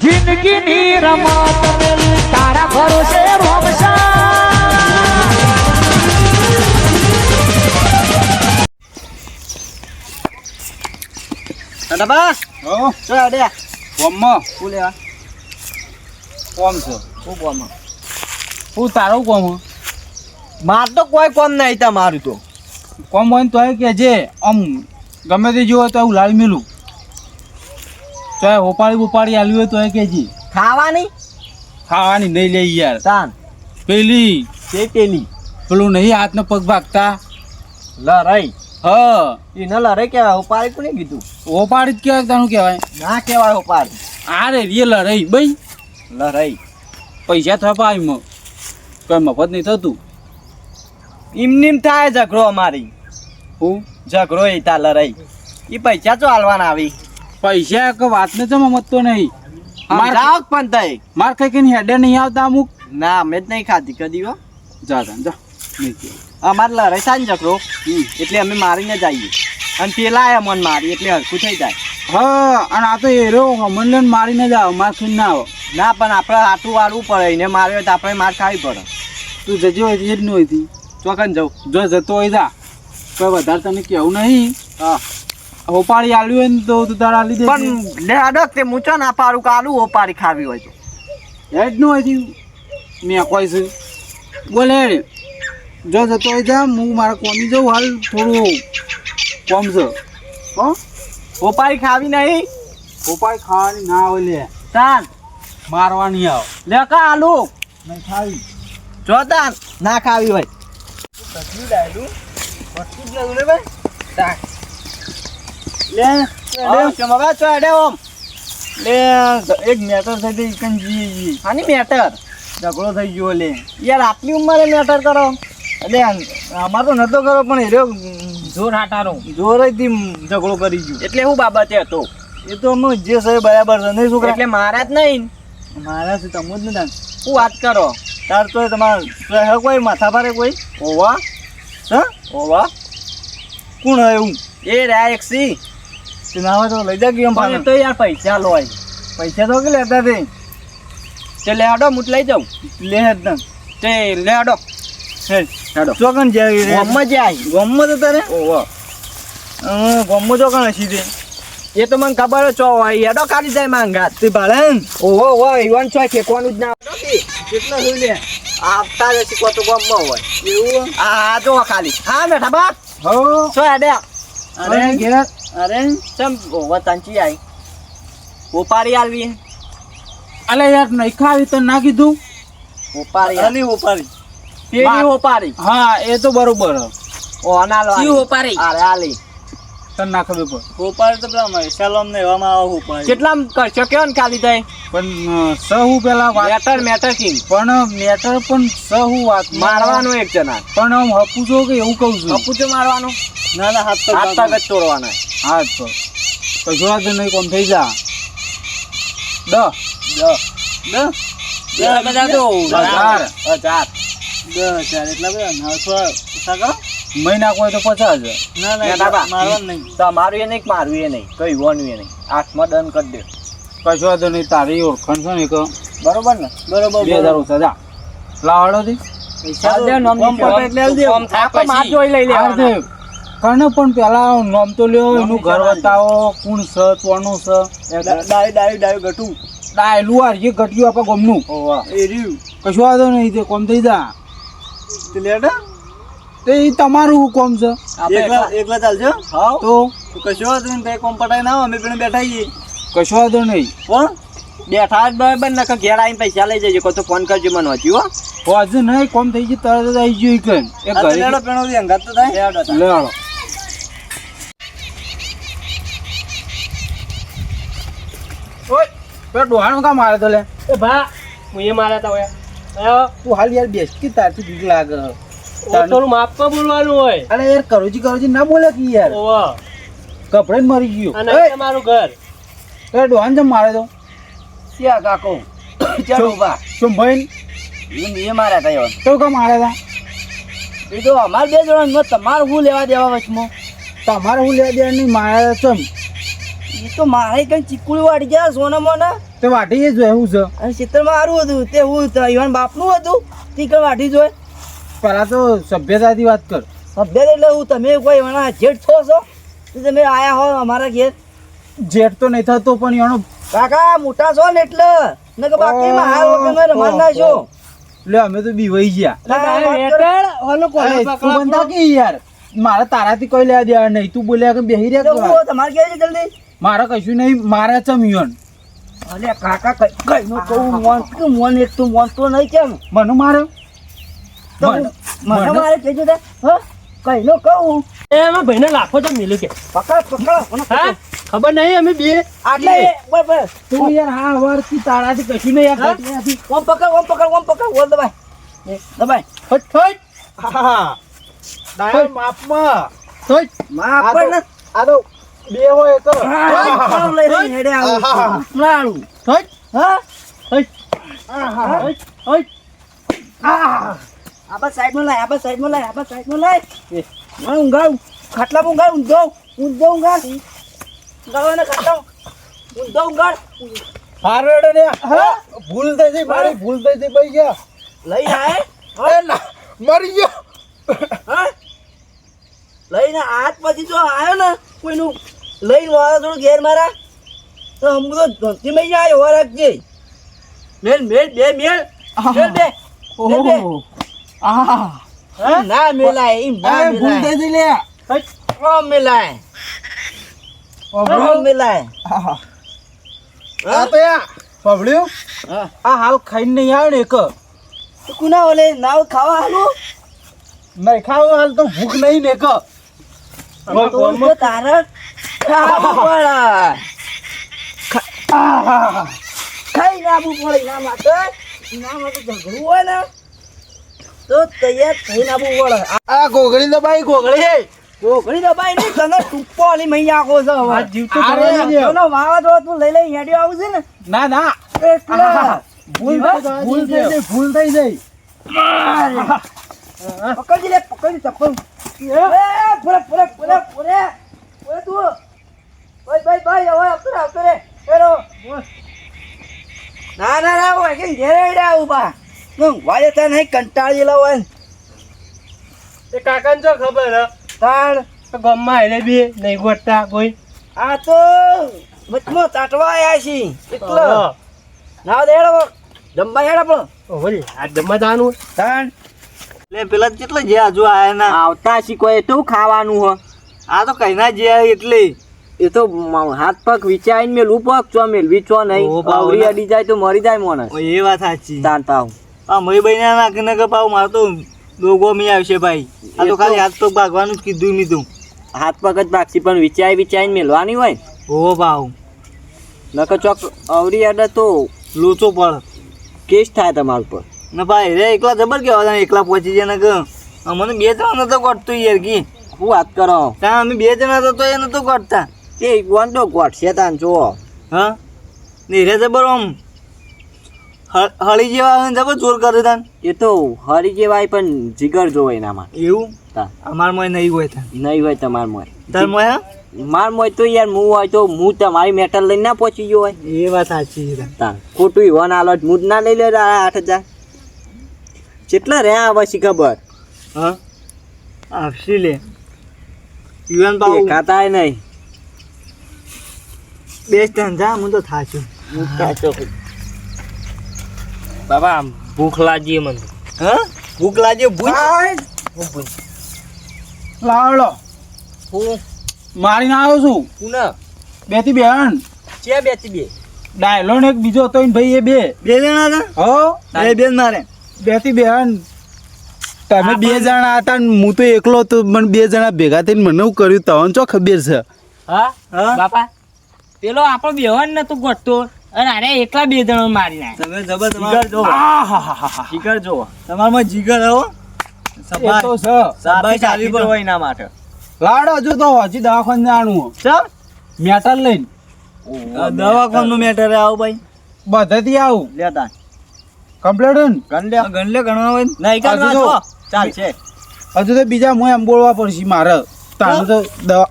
જિંદગીની રમત મેલી તારા ભરોસે રોમશા ડબા હો ચો અડે કોમમાં શું લેવા કોમ છે શું કોમ હું તારું કોમ હે? માર તો કોઈ કોમ નહીં તમારું તો કોમ હોય ને તો કે જે આમ ગમે તે જોવો તો હું લાલ મિલું ચાહે ઉપાડી આલ્યું હોય તો કે જી ખાવાની ખાવાની નહીં લે યાર તાન પેલી તે પેલી પેલું નહીં હાથને પગ ભાગતા લરાઈ હા એને લરાઈ કહેવાય ઉપાડી કોને કીધું ઓપાડી જ કહેવાય તાનું કહેવાય ના કહેવાય ઉપાડી આ રે રિયલ રહી ભાઈ લરાઈ પૈસા થપાય કઈ મફત નહીં થતું એમનીમ થાય ઝઘડો અમારી હું ઝઘડો એ તા લરાઈ એ પૈસા તો હાલવાના આવી પૈસા કે વાતને તો મતતો નહીં સમજાવ પણ તઈ માર કઈ કઈ હેડે નહીં આવતા અમુક ના અમે જ નહીં ખાધી કદી હો જા જા નહીં અમારે લડાઈ થાય ને ઝઘડો એટલે અમે મારીને જઈએ અને પેલા આયા મન મારી એટલે હરખું થઈ જાય હા અને આ તો એરો અમને મારીને જ આવે માર ખાઈને ના આવે ના પણ આપણે આટલું વાળવું પડે એને માર્યો હોય તો આપણે માર ખાવી પડે તું જજો હોય એ જ નહીં હોય ચોકન જવું જો જતો હોય જા કોઈ વધારે તને કેવું નહીં હા હોપાડી આલ્યું હોય ને તો તું તારા આલી દે પણ લે અડક તે મૂચો ના પાડું કે આલુ ઓપારી ખાવી હોય તો હેડ નું હોય મેં કોઈ છે બોલે જો જતો હોય જા હું મારા કોમી જાઉં હાલ થોડું કોમ છે હો ઓપારી ખાવી નહીં હોપાડી ખાવાની ના હોય લે તાન મારવાની આવે લે કા આલુ નહીં ખાવી જો તાન ના ખાવી હોય તકલી ડાયલું વસ્તુ જ લેવું લે ભાઈ તાન લે ચમવા ચો અડે ઓમ લે એક મેટર થઈ ગઈ કંજી આની મેટર ઝઘડો થઈ ગયો લે યાર આટલી ઉંમરે મેટર કરો એટલે અમાર તો નતો કરો પણ એ જોર હાટારો જોર જ ઝઘડો કરી ગયો એટલે હું બાબતે હતો એ તો અમે જે છે બરાબર છે નહીં છોકરા એટલે મારા જ નહીં મારા છે તમો જ નથી હું વાત કરો તાર તો તમારે કોઈ માથા ભારે કોઈ ઓવા હા ઓવા કોણ હે એવું એ રહ્યા એક સી ના હોય તો લઈ જા ગયો પણ તો યાર પૈસા લો પૈસા તો કે લેતા તે તે લે આડો મુત લઈ જાઉં લે હેડ તે લે આડો હેડ આડો ચોકન જાય ગોમમાં જાય ગોમમાં તો તારે ઓવા ગોમમાં ચોકન હસી દે એ તો મને ખબર ચો હોય એડો કાઢી જાય માંગા તે ભાડે ઓહો ઓહો ઈવન છો ફેંકવાનું જ ના કેટલા હોય લે આપતા જ શીખવા તો ગોમમાં હોય એવું આ જો ખાલી હા બેઠા બા હો છો એડે અરે ઘેર અરે ચમ ઓવા તાંચી આઈ ઓપારી આલવી અલે યાર નહીં ખાવી તો ના કીધું ઓપારી આલી ઓપારી પેલી ઓપારી હા એ તો બરોબર ઓ અનાલો ઈ ઓપારી અરે આલી તને ના ખબર પડે ઓપારી તો પેલા મહેસાલમ ને એવામાં આવો ઓપારી કેટલા કરશો કેવો ને ખાલી થાય પણ સહુ પેલા વાત મેટર કિંગ પણ મેટર પણ સહુ વાત મારવાનું એક જણા પણ આમ હપુજો કે એવું કહું છું અપુચો મારવાનું ના ના હાથ પગ તોડવાના હા તો કશો વાંધો નહીં કોમ થઈ જા દ બધા તો 1000 એટલા બધા 900 કરો મહિના કોઈ તો 50,000 ના ના મારવાનું નહીં તમારું એ નહીં મારું એ નહીં કઈ વાનું એ નહીં આઠમાં ડન કરી દે કશો વાંધો નહીં તારી ઓળખાણ છે ને એક બરોબર ને બરોબર 2000 ઓછા જા લાવાડો થી કર્ણ પણ પેલા નોમ તો લ્યો એનું ઘર બતાવો કોણ છે કોનું છે ડાયું ગટું ડાયલું આ જે ઘટ્યું આપણા ગમનું એ રહ્યું કશું વાંધો નહીં તે કોમ થઈ જા તે લેડા તે ઈ તમારું કોમ છે એકલા ચાલજો હા તો કશો વાંધો નહીં ભાઈ કોમ પટાઈ ના અમે પણ બેઠા છીએ કશું વાંધો નહીં પણ બેઠા જ બરાબર ને ઘેર આવીને પૈસા લઈ જજો તો ફોન કરજો મને વાંચ્યું હો હજુ નહીં કોમ થઈ ગયું તરત જ આવી ગયું કન એ ઘરે લેડો પેણો અંગાત તો થાય લે આવો ઓય પેલો ડોહાનો કામ મારે તો લે એ ભા હું એ મારા તા હોય તું હાલ યાર બેસતી તારથી બીક લાગે થોડું માપમાં બોલવાનું હોય અરે યાર કરોજી ના બોલે કે યાર ઓવા કપડે મરી ગયું અને તમારું ઘર પેલો ડોહાન જમ મારે તો ક્યાં કાકો ચાલો બા શું ભાઈ એ મારા થયો તો કામ મારે તા એ તો અમારે બે જણા તમારે શું લેવા દેવા વચમાં તમારે હું લેવા દેવા નહીં મારે ચમ એ તો મારે કઈ ચીકુડી વાળી ગયા સોના મોના તે વાટી એ જોયું છે અને ચિત્રમાં સારું હતું તે હું ઈવન બાપનું હતું તી કઈ વાટી જોઈ પેલા તો સભ્યતાથી વાત કર અભ્યાસ એટલે હું તમે કોઈ એના જેઠ છો છો તો તમે આયા હો અમારા ઘેર જેટ તો નહીં થતો પણ એનો કાકા મોટા છો ને એટલે ને કે બાકી હાલ વગર રમાડ નાખો લે અમે તો બીવાઈ ગયા તું બંધા કે યાર મારે તારાથી કોઈ લેવા દેવા નહીં તું બોલ્યા કે બેહી રહ્યા તમારે ઘેર છે જલ્દી મારે કશું નહીં મારે ચમ્યું અલે કાકા કઈ નો કહું મોન એક તું મોન તો નહીં કેમ મને માર્યો તો મને મારે કેજો દે હ કઈ નો કહું એ એમાં ભાઈને લાખો તો મિલ્યું કે પકડ હા ખબર નહીં અમે બે આટલે બરાબર તું યાર હા વર્ષથી તારાથી કશું નહીં યાર નથી ઓમ પકડ ઓલ દબાઈ ફટ ફટ હા ડાયર માપમાં ફટ માં પણ આ તો બે હોય તો લઈ હેડે આવું લાડું ફટ હા ફટ ફટ આબા સાઈડમાં લાય મને ઊંઘાડ ખાટલા ઊંઘાડ ઊંઘાડ ને ખાટલા ઊંઘાડ હારડે ને ભૂલ થઈ ગઈ મારી ભૂલ થઈ ગઈ ભાઈ ગયા લઈ આય મરી ગયો હા લઈને આજ પછી જો આવ્યો ને કોઈનું લઈને વાળા થોડું ઘેર મારા તો હમ તો ધોતી મઈ જાય હોવા રાખજે મેલ બે ના મેલાય એમ ના ભૂલ થઈ ગઈ લે મેલાય મેલાય આ તો યા પબડ્યું હા આ હાલ ખાઈને નહીં આવે ને એક તો કુના ઓલે નાવ ખાવા હાલું નહીં ખાવ હાલ તો ભૂખ નહીં ને એક તો તારા ખાવું પડે ખાઈ નાખવું પડે એના માટે ઝઘડું હોય ને તો તૈયાર થઈ નાખવું પડે આ ગોગળી દબાઈ ગોગળી ઘોઘડી દબાઈ નહીં તને ટૂંપો વાળી મહી આખો છે હવે આ જીવ તો અરે, કરવાનો છે. એનો વાવાઝોડો તું લઈ હેડ્યો આવું છે ને ના ના એટલે ભૂલ થઈ ગઈ ભૂલ થઈ ગઈ પકડી લે ચપ્પલ પૂરે તું ભાઈ હવે આવતો રે હેડો ના હોય કે ઘેર હેડ્યા આવું બા વાજે તને નહીં કંટાળેલા હોય ને એ કાકાને જો ખબર હે તાણ તો ગામમાં આઈને બે નહીં ગોઠતા કોઈ આ તો વચમાં ચાટવા આવ્યા છીએ એટલે હા. ના દે હેડો જમવા હેડો પણ ઓલે આ જમવા જવાનું તાણ લે પેલા કેટલા જે હજુ આયા ના આવતા શીખવાય તો ખાવાનું હ આ તો કઈ ના જે એટલે એ તો હાથ પગ વિચારીને મેલું પગ ચો મેલવી ચો નહીં ઓહો, બાવલા. આવરી અડી જાય તો મરી જાય માણસ ઓ, એ વાત સાચી તાણતા આ મય બહેના નાખીને કે પાવ મારે તો લોગો મી આવશે ભાઈ આ તો ખાલી હાથ પગ ભાગવાનું જ કીધું મીધું હાથ પગ જ ભાગશી પણ વિચારીને મેલવાની હોય ઓ ભાવ નકર ચોક આવરી અડે તો લોચો પડ કેસ થાય તમારા પર ને ભાઈ રે એકલા જબર કેવા હતા એકલા પહોંચી જાય ને કે અમને બે જણા નતો ગોઠતું યાર કી શું વાત કરો ત્યાં અમે બે જણા હતા તો એ નતો ગોઠતા એ વંદો ગોઠશે તાન જો હા ને રે જબર આમ હળી જેવા આવે ને જબર ચોર કરે તાન એ તો હરી જેવાય પણ જીગર જોવાય એનામાં એવું તા અમારમાં નહીં હોય તાન નહીં હોય તમાર મોય તાર મોય હા માર મોય તો યાર હું હોય તો હું તમારી મેટલ લઈને ના પહોંચી ગયો હોય એ વાત સાચી છે તાન ખોટું વન આલો હું જ ના લઈ લે 8,000 કેટલા રહ્યા આવે છે ખબર હા આપશી લે યુવાન બાબુ દેખાતાય નહીં બેસ્ટ જા હું તો થાચું બાબા આમ ભૂખ લાગી મને હા ભૂખ લાગે ભૂખ લાવડો હું મારીને આવ્યો છું પુના બે થી બેન છે બેચી બે ડાયલો ને એક બીજો હતો ને ભાઈ એ બે બે જણા હતા હો બે બેન મારે બે થી બેન તમે બે જણા હતા ને હું તો એકલો તો મને બે જણા ભેગા થઈને મને એવું કર્યું તને ચો ખબર છે હા હા બાપા પેલો આપણો બેવાન નતો ગોઠતો અને આને એકલા બે જણો મારી નાખ તમે જબર જીગર જો આહાહાહા. જીગર જો તમારમાં જીગર હો એ તો છે સબાઈ ચાલી પણ હોય એના માટે લાડો હજુ તો હજી દવાખાને જાણવું સર મેટલ લઈને દવાખાનું મેટર આવો ભાઈ બધેથી આવું લેતા કમ્પ્લેટ ગણલે ગણવા હોય હજુ તો- ચાલ છે હજુ તો બીજા મોય એમ બોલવા પડશે મારે તાનું તો દવા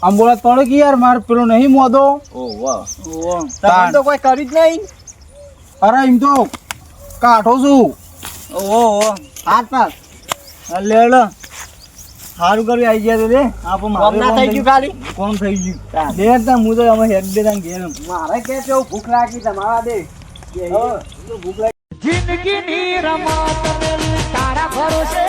અંબોળા તળે કે યાર માર પેલો નહીં મોદો તમે તો કોઈ કર્યું જ નહીં. અરે એમ તો કાઠો છું. ઓહો હાથ પાસ લે લે સારું કર્યું આવી ગયા તો લે આપો કોમ ના થઈ ગયું ખાલી કોમ થઈ ગયું દે તા હું તો અમે હેડ દે તને ઘેર મારે કે છે ભૂખ લાગી તમારા દે ભૂખ લાગી જિંદગીની રમત મેલી તારા ભરોસે